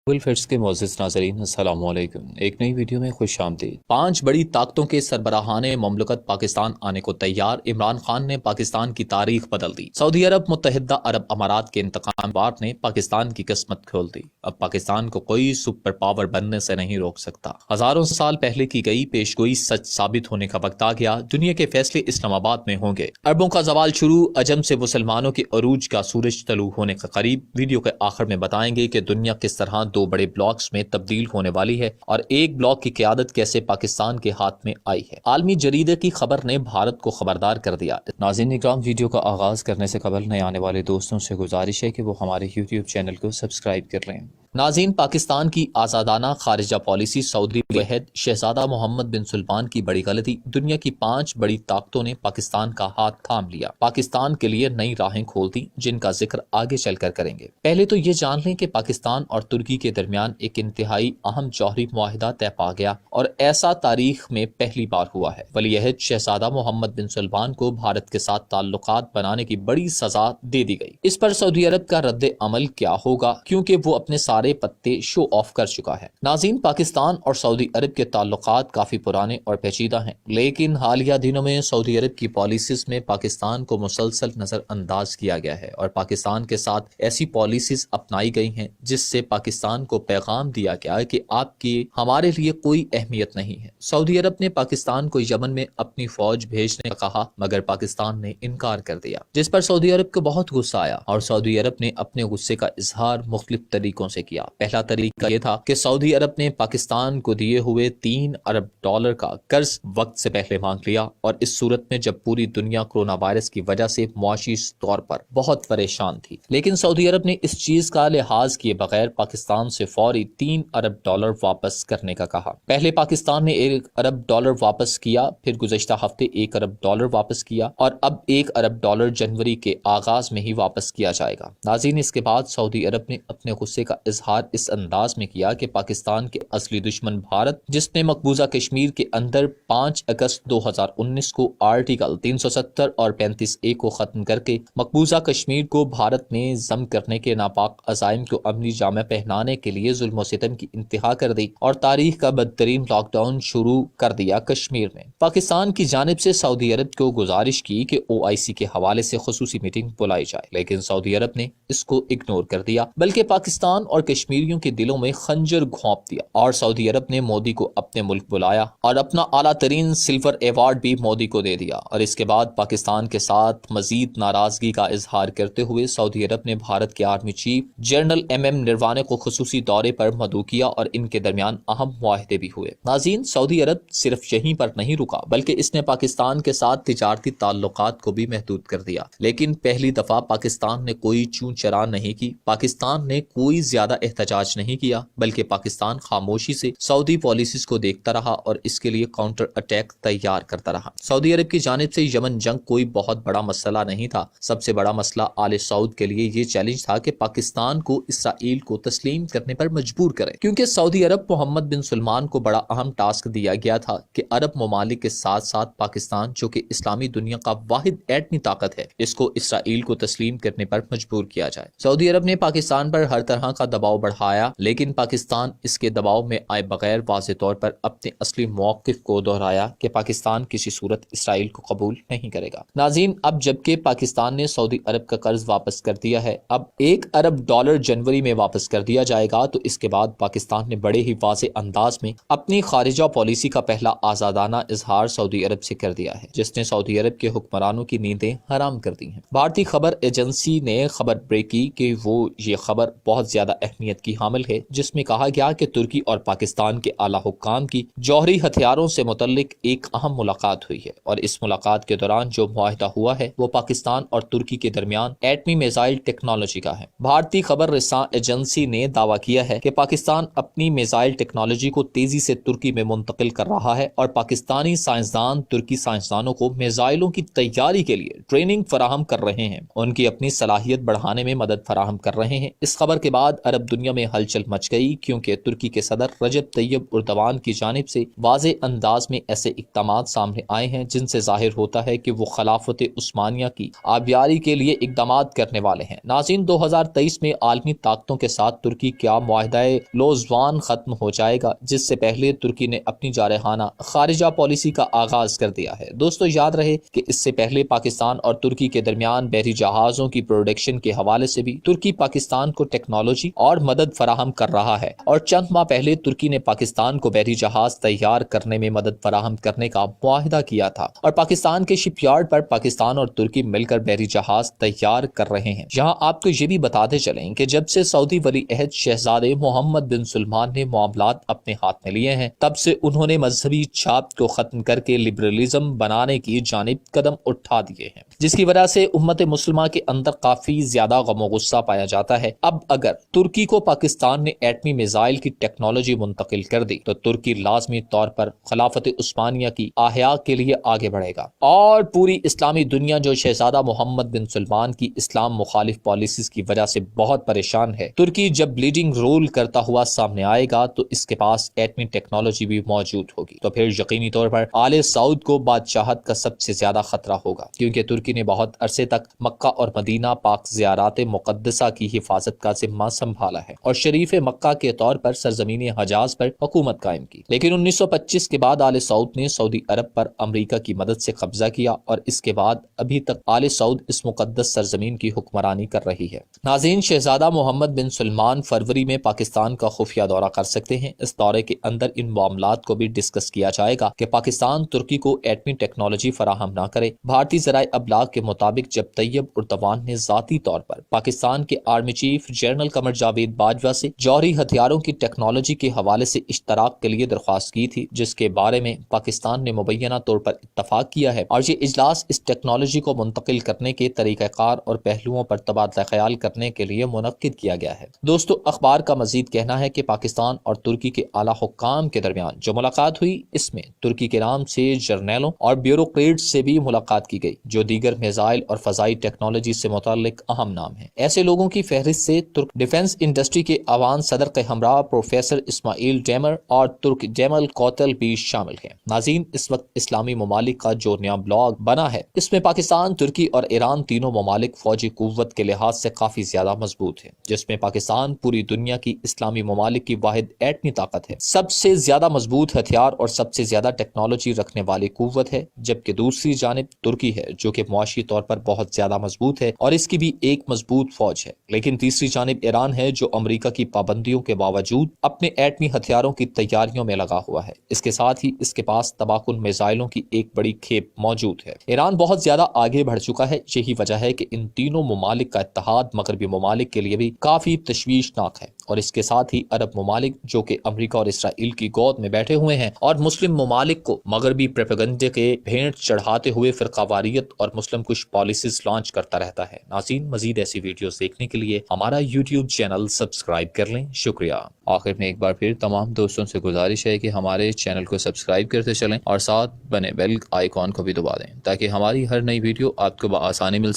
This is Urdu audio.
فٹس کے معزز ناظرین السلام علیکم۔ ایک نئی ویڈیو میں خوش آمدید۔ 5 بڑی طاقتوں کے سربراہان مملکت پاکستان آنے کو تیار۔ عمران خان نے پاکستان کی تاریخ بدل دی۔ سعودی عرب متحدہ عرب امارات کے انتقام بار نے پاکستان کی قسمت کھول دی۔ اب پاکستان کو کوئی سپر پاور بننے سے نہیں روک سکتا۔ ہزاروں سال پہلے کی گئی پیشگوئی سچ ثابت ہونے کا وقت آ گیا۔ دنیا کے فیصلے اسلام آباد میں ہوں گے۔ عربوں کا زوال شروع، عجم سے مسلمانوں کے عروج کا سورج طلوع ہونے کے قریب۔ ویڈیو کے آخر میں بتائیں گے کہ دنیا کس طرح 2 بڑے بلاکس میں تبدیل ہونے والی ہے اور ایک بلاک کی قیادت کیسے پاکستان کے ہاتھ میں آئی ہے۔ عالمی جریدے کی خبر نے بھارت کو خبردار کر دیا۔ ناظرین اکرام، ویڈیو کا آغاز کرنے سے قبل نئے آنے والے دوستوں سے گزارش ہے کہ وہ ہمارے یوٹیوب چینل کو سبسکرائب کر لیں۔ ناظرین، پاکستان کی آزادانہ خارجہ پالیسی، سعودی وحد شہزادہ محمد بن سلمان کی بڑی غلطی۔ دنیا کی 5 بڑی طاقتوں نے پاکستان کا ہاتھ تھام لیا، پاکستان کے لیے نئی راہیں کھول دی، جن کا ذکر آگے چل کر کریں گے۔ پہلے تو یہ جان لیں کہ پاکستان اور ترکی کے درمیان ایک انتہائی اہم جوہری معاہدہ طے پا گیا اور ایسا تاریخ میں پہلی بار ہوا ہے۔ ولی عہد شہزادہ محمد بن سلمان کو بھارت کے ساتھ تعلقات بنانے کی بڑی سزا دے دی گئی۔ اس پر سعودی عرب کا رد عمل کیا ہوگا، کیونکہ وہ اپنے سارے پتے شو آف کر چکا ہے۔ ناظرین، پاکستان اور سعودی عرب کے تعلقات کافی پرانے اور پیچیدہ ہیں، لیکن حالیہ دنوں میں سعودی عرب کی پالیسیز میں پاکستان کو مسلسل نظر انداز کیا گیا ہے اور پاکستان کے ساتھ ایسی پالیسیز اپنائی گئی ہیں جس سے پاکستان کو پیغام دیا گیا کہ آپ کی ہمارے لیے کوئی اہمیت نہیں ہے۔ سعودی عرب نے پاکستان کو یمن میں اپنی فوج بھیجنے کا کہا، مگر پاکستان نے انکار کر دیا، جس پر سعودی عرب کو بہت غصہ آیا اور سعودی عرب نے اپنے غصے کا اظہار مختلف طریقوں سے کیا۔ پہلا طریقہ یہ تھا کہ سعودی عرب نے پاکستان کو دیے ہوئے $3 ارب کا قرض وقت سے پہلے مانگ لیا، اور اس صورت میں جب پوری دنیا کورونا وائرس کی وجہ سے معاشی طور پر بہت پریشان تھی، لیکن سعودی عرب نے اس چیز کا لحاظ کیے بغیر پاکستان سے فوری $3 ارب واپس کرنے کا کہا۔ پہلے پاکستان نے $1 ارب واپس کیا، پھر گزشتہ ہفتے $1 ارب واپس کیا، اور اب $1 ارب جنوری کے آغاز میں ہی واپس کیا جائے گا۔ ناظرین، اس کے بعد سعودی عرب نے اپنے غصے کا اظہار اس انداز میں کیا کہ پاکستان کے اصلی دشمن بھارت، جس نے مقبوضہ کشمیر کے اندر 5 اگست 2019 کو آرٹیکل 370 اور 35A کو ختم کر کے مقبوضہ کشمیر کو بھارت میں ضم کرنے کے ناپاک عزائم کو عملی جامہ پہنانے کے لیے ظلم و ستم کی انتہا کر دی اور تاریخ کا بدترین لاک ڈاؤن شروع کر دیا کشمیر میں۔ پاکستان کی جانب سے سعودی عرب کو گزارش کی کہ OIC کے حوالے سے خصوصی میٹنگ بلائی جائے، لیکن سعودی عرب نے اس کو اگنور کر دیا، بلکہ پاکستان اور کشمیریوں کے دلوں میں خنجر گھونپ دیا، اور سعودی عرب نے مودی کو اپنے ملک بلایا اور اپنا اعلیٰ ترین سلور ایوارڈ بھی مودی کو دے دیا۔ اور اس کے بعد پاکستان کے ساتھ مزید ناراضگی کا اظہار کرتے ہوئے سعودی عرب نے بھارت کے army chief general MM Naravane کو خصوصی دورے پر مدعو کیا اور ان کے درمیان اہم معاہدے بھی ہوئے۔ ناظرین، سعودی عرب صرف یہیں پر نہیں رکا، بلکہ اس نے پاکستان کے ساتھ تجارتی تعلقات کو بھی محدود کر دیا، لیکن پہلی دفعہ پاکستان نے کوئی چون چرا نہیں کی، پاکستان نے کوئی زیادہ احتجاج نہیں کیا، بلکہ پاکستان خاموشی سے سعودی پالیسیز کو دیکھتا رہا اور اس کے لیے کاؤنٹر اٹیک تیار کرتا رہا۔ سعودی عرب کی جانب سے یمن جنگ کوئی بہت بڑا مسئلہ نہیں تھا، سب سے بڑا مسئلہ آل سعود کے لیے یہ چیلنج تھا کہ پاکستان کو اسرائیل کو تسلیم کرنے پر مجبور کرے، کیونکہ سعودی عرب محمد بن سلمان کو بڑا اہم ٹاسک دیا گیا تھا کہ عرب ممالک کے ساتھ ساتھ پاکستان، جو کہ اسلامی دنیا کا واحد ایٹمی طاقت ہے، اس کو اسرائیل کو تسلیم کرنے پر مجبور کیا جائے۔ سعودی عرب نے پاکستان پر ہر طرح کا دباؤ بڑھایا، لیکن پاکستان اس کے دباؤ میں آئے بغیر واضح طور پر اپنے اصلی موقف کو دہرایا کہ پاکستان کسی صورت اسرائیل کو قبول نہیں کرے گا۔ ناظرین، اب جبکہ پاکستان نے سعودی عرب کا قرض واپس کر دیا ہے، اب $1 ارب جنوری میں واپس کر دیا جائے گا، تو اس کے بعد پاکستان نے بڑے ہی واضح انداز میں اپنی خارجہ پالیسی کا پہلا آزادانہ اظہار سعودی عرب سے کر دیا ہے، جس نے سعودی عرب کے حکمرانوں کی نیندیں حرام کر دی ہیں۔ بھارتی خبر ایجنسی نے خبر بریک کی کہ یہ خبر بہت زیادہ اہمیت کی حامل ہے، جس میں کہا گیا کہ ترکی اور پاکستان کے اعلیٰ حکام کی جوہری ہتھیاروں سے متعلق ایک اہم ملاقات ہوئی ہے، اور اس ملاقات کے دوران جو معاہدہ ہوا ہے وہ پاکستان اور ترکی کے درمیان ایٹمی میزائل ٹیکنالوجی کا ہے۔ بھارتی خبر رساں ایجنسی نے دعویٰ کیا ہے کہ پاکستان اپنی میزائل ٹیکنالوجی کو تیزی سے ترکی میں منتقل کر رہا ہے، اور پاکستانی سائنسدان ترکی سائنسدانوں کو میزائلوں کی تیاری کے لیے ٹریننگ فراہم کر رہے ہیں، ان کی اپنی صلاحیت بڑھانے میں مدد فراہم کر رہے ہیں۔ اس خبر کے بعد عرب عرب دنیا میں ہلچل مچ گئی، کیونکہ ترکی کے صدر رجب طیب اردوان کی جانب سے واضح انداز میں ایسے اقدامات سامنے آئے ہیں جن سے ظاہر ہوتا ہے کہ وہ خلافت عثمانیہ کی آبیاری کے لیے اقدامات کرنے والے ہیں۔ ناظرین، 2023 میں عالمی طاقتوں کے ساتھ ترکی کیا معاہدہ لوزوان ختم ہو جائے گا، جس سے پہلے ترکی نے اپنی جارحانہ خارجہ پالیسی کا آغاز کر دیا ہے۔ دوستو، یاد رہے کہ اس سے پہلے پاکستان اور ترکی کے درمیان بحری جہازوں کی پروڈکشن کے حوالے سے بھی ترکی پاکستان کو ٹیکنالوجی اور مدد فراہم کر رہا ہے، اور چند ماہ پہلے ترکی نے پاکستان کو بحری جہاز تیار کرنے میں مدد فراہم کرنے کا معاہدہ کیا تھا، اور پاکستان کے شپ یارڈ پر پاکستان اور ترکی مل کر بحری جہاز تیار کر رہے ہیں۔ یہاں آپ کو یہ بھی بتاتے چلیں کہ جب سے سعودی ولی عہد شہزادے محمد بن سلمان نے معاملات اپنے ہاتھ میں لیے ہیں، تب سے انہوں نے مذہبی چھاپ کو ختم کر کے لبرلزم بنانے کی جانب قدم اٹھا دیے ہیں، جس کی وجہ سے امت مسلمہ کے اندر کافی زیادہ غم و غصہ پایا جاتا ہے۔ اب اگر ترکی کو پاکستان نے ایٹمی میزائل کی ٹیکنالوجی منتقل کر دی تو ترکی لازمی طور پر خلافت عثمانیہ کی احیاء کے لیے آگے بڑھے گا، اور پوری اسلامی دنیا جو شہزادہ محمد بن سلمان کی اسلام مخالف پالیسیز کی وجہ سے بہت پریشان ہے، ترکی جب لیڈنگ رول کرتا ہوا سامنے آئے گا تو اس کے پاس ایٹمی ٹیکنالوجی بھی موجود ہوگی، تو پھر یقینی طور پر آل سعود کو بادشاہت کا سب سے زیادہ خطرہ ہوگا، کیونکہ ترکی نے بہت عرصے تک مکہ اور مدینہ پاک زیارات مقدسہ کی حفاظت کا ذمہ سنبھالا ہے اور شریف مکہ کے طور پر سرزمین حجاز پر حکومت قائم کی، لیکن 1925 کے بعد آل سعود نے سعودی عرب پر امریکہ کی مدد سے قبضہ کیا، اور اس کے بعد ابھی تک آل سعود اس مقدس سرزمین کی حکمرانی کر رہی ہے۔ ناظرین، شہزادہ محمد بن سلمان فروری میں پاکستان کا خفیہ دورہ کر سکتے ہیں۔ اس دورے کے اندر ان معاملات کو بھی ڈسکس کیا جائے گا کہ پاکستان ترکی کو ایٹمی ٹیکنالوجی فراہم نہ کرے۔ بھارتی ذرائع ابلاغ کے مطابق جب طیب اردوان نے ذاتی طور پر پاکستان کے army chief general Qamar Javed Bajwa سے جوہری ہتھیاروں کی ٹیکنالوجی کے حوالے سے اشتراک کے لیے درخواست کی تھی، جس کے بارے میں پاکستان نے مبینہ طور پر اتفاق کیا ہے، اور یہ اجلاس اس ٹیکنالوجی کو منتقل کرنے کے طریقہ کار اور پہلوؤں پر تبادلہ خیال کرنے کے لیے منعقد کیا گیا ہے۔ دوستو، اخبار کا مزید کہنا ہے کہ پاکستان اور ترکی کے اعلیٰ حکام کے درمیان جو ملاقات ہوئی، اس میں ترکی کے نام سے جرنیلوں اور بیوروکریٹس سے بھی ملاقات کی گئی، جو دیگر میزائل اور فضائی ٹیکنالوجی سے متعلق اہم نام ہیں۔ ایسے لوگوں کی فہرست سے ترک ڈیفنس انڈسٹری کے عوان صدر کے ہمراہ پروفیسر اسماعیل ڈیمر اور ترک جیمل کوتل بھی شامل ہیں۔ ناظرین، اس وقت اسلامی ممالک کا جو نیا بلاگ بنا ہے، اس میں پاکستان، ترکی اور ایران تینوں ممالک فوجی قوت کے لحاظ سے کافی زیادہ مضبوط ہیں، جس میں پاکستان پوری دنیا کی اسلامی ممالک کی واحد ایٹمی طاقت ہے، سب سے زیادہ مضبوط ہتھیار اور سب سے زیادہ ٹیکنالوجی رکھنے والی قوت ہے، جبکہ دوسری جانب ترکی ہے جو کہ معاشی طور پر بہت زیادہ مضبوط ہے اور اس کی بھی ایک مضبوط فوج ہے، لیکن تیسری جانب ایران ہے جو امریکہ کی پابندیوں کے باوجود اپنے ایٹمی ہتھیاروں کی تیاریوں میں لگا ہوا ہے۔ اس کے ساتھ ہی اس کے پاس تباہ کن میزائلوں کی ایک بڑی کھیپ موجود ہے۔ ایران بہت زیادہ آگے بڑھ چکا ہے، یہی وجہ ہے کہ ان تینوں ممالک کا اتحاد مغربی ممالک کے لیے بھی کافی تشویشناک ہے، اور اس کے ساتھ ہی عرب ممالک جو کہ امریکہ اور اسرائیل کی گود میں بیٹھے ہوئے ہیں اور مسلم ممالک کو مغربی پروپیگنڈے کے بھینٹ چڑھاتے ہوئے فرقہ واریت اور مسلم کش پالیسیز لانچ کرتا رہتا ہے۔ ناظرین، مزید ایسی ویڈیوز دیکھنے کے لیے ہمارا یوٹیوب چینل سبسکرائب کر لیں۔ شکریہ۔ آخر میں ایک بار پھر تمام دوستوں سے گزارش ہے کہ ہمارے چینل کو سبسکرائب کرتے چلیں اور ساتھ بنے بیل آئیکن کو بھی دبا دیں تاکہ ہماری ہر نئی ویڈیو آپ کو بآسانی مل